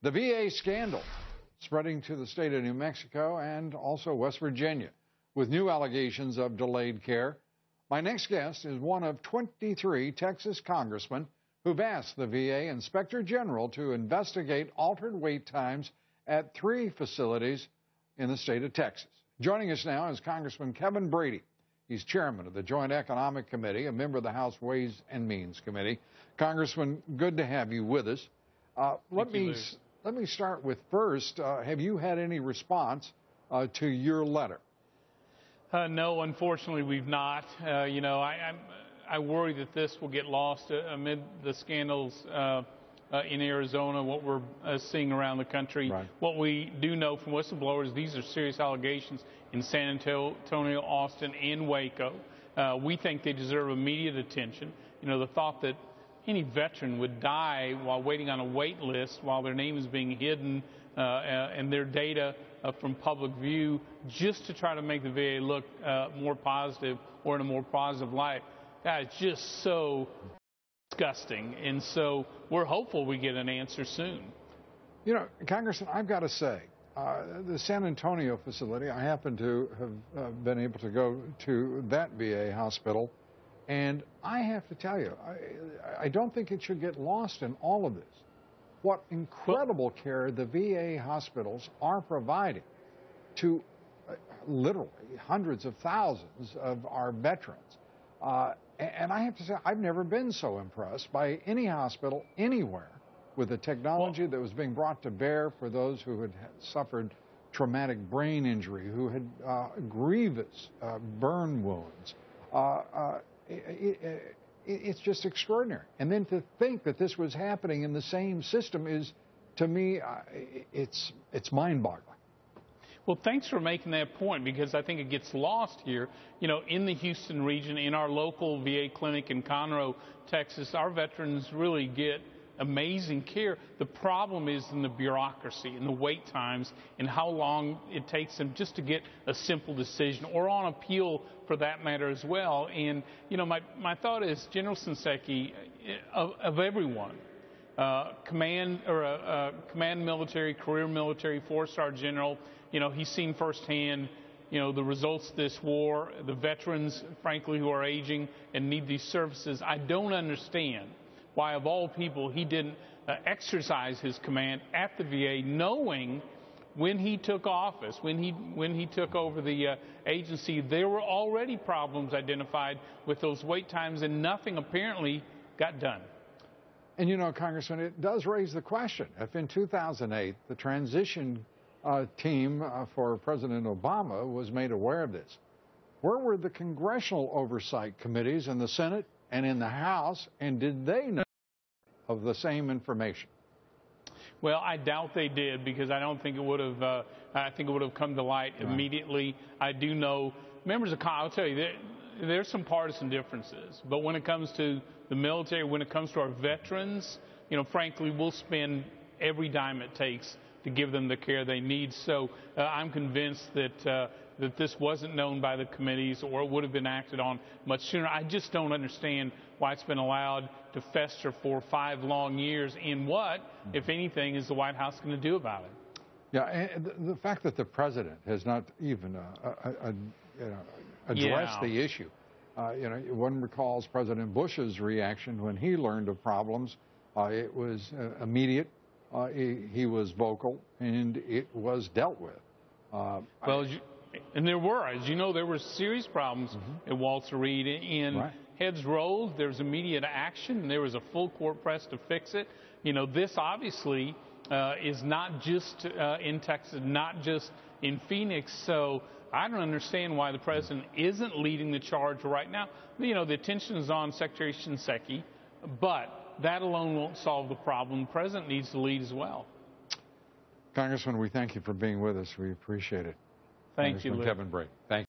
The VA scandal spreading to the state of New Mexico and also West Virginia with new allegations of delayed care. My next guest is one of 23 Texas congressmen who've asked the VA Inspector General to investigate altered wait times at 3 facilities in the state of Texas. Joining us now is Congressman Kevin Brady. He's chairman of the Joint Economic Committee, a member of the House Ways and Means Committee. Congressman, good to have you with us. Let me start with first, have you had any response to your letter? No, unfortunately, we've not. I worry that this will get lost amid the scandals in Arizona, what we're seeing around the country. Right. What we do know from whistleblowers, these are serious allegations in San Antonio, Austin, and Waco. We think they deserve immediate attention. You know, the thought that any veteran would die while waiting on a wait list while their name is being hidden and their data from public view just to try to make the VA look more positive or in a more positive light, that is just so disgusting. And so we're hopeful we get an answer soon. You know, Congressman, I've got to say, the San Antonio facility, I happen to have been able to go to that VA hospital. And I have to tell you, I don't think it should get lost in all of this. What incredible care the VA hospitals are providing to literally hundreds of thousands of our veterans. And I have to say, I've never been so impressed by any hospital anywhere with the technology that was being brought to bear for those who had suffered traumatic brain injury, who had grievous burn wounds. It's just extraordinary. And then to think that this was happening in the same system is, to me, it's mind-boggling. Well, thanks for making that point, because I think it gets lost here. You know, in the Houston region, in our local VA clinic in Conroe, Texas, our veterans really get amazing care. The problem is in the bureaucracy and the wait times and how long it takes them just to get a simple decision or on appeal for that matter as well. And, you know, my thought is General Shinseki, of everyone, command military, career military, 4-star general, you know, he's seen firsthand, you know, the results of this war, the veterans, frankly, who are aging and need these services. I don't understand why, of all people, he didn't exercise his command at the VA, knowing when he took office, when he took over the agency, there were already problems identified with those wait times, and nothing apparently got done. And you know, Congressman, it does raise the question, if in 2008 the transition team for President Obama was made aware of this, where were the congressional oversight committees in the Senate and in the House, and did they know of the same information? Well, I doubt they did, because I don't think it would have. I think it would have come to light immediately. I do know members of Congress. I'll tell you, there's some partisan differences, but when it comes to the military, when it comes to our veterans, you know, frankly, we'll spend every dime it takes to give them the care they need. So I'm convinced that that this wasn't known by the committees, or it would have been acted on much sooner. I just don't understand why it's been allowed to fester for 5 long years. And what, if anything, is the White House going to do about it? Yeah, and the fact that the president has not even addressed the issue. You know, one recalls President Bush's reaction when he learned of problems. It was immediate. He was vocal, and it was dealt with. And there were, as you know, there were serious problems at Walter Reed, and heads rolled. There was immediate action, and there was a full court press to fix it. You know, this obviously is not just in Texas, not just in Phoenix. So I don't understand why the president isn't leading the charge right now. You know, the attention is on Secretary Shinseki, but that alone won't solve the problem. The president needs to lead as well. Congressman, we thank you for being with us. We appreciate it. Thank you, Lou. Kevin Brady. Thank you.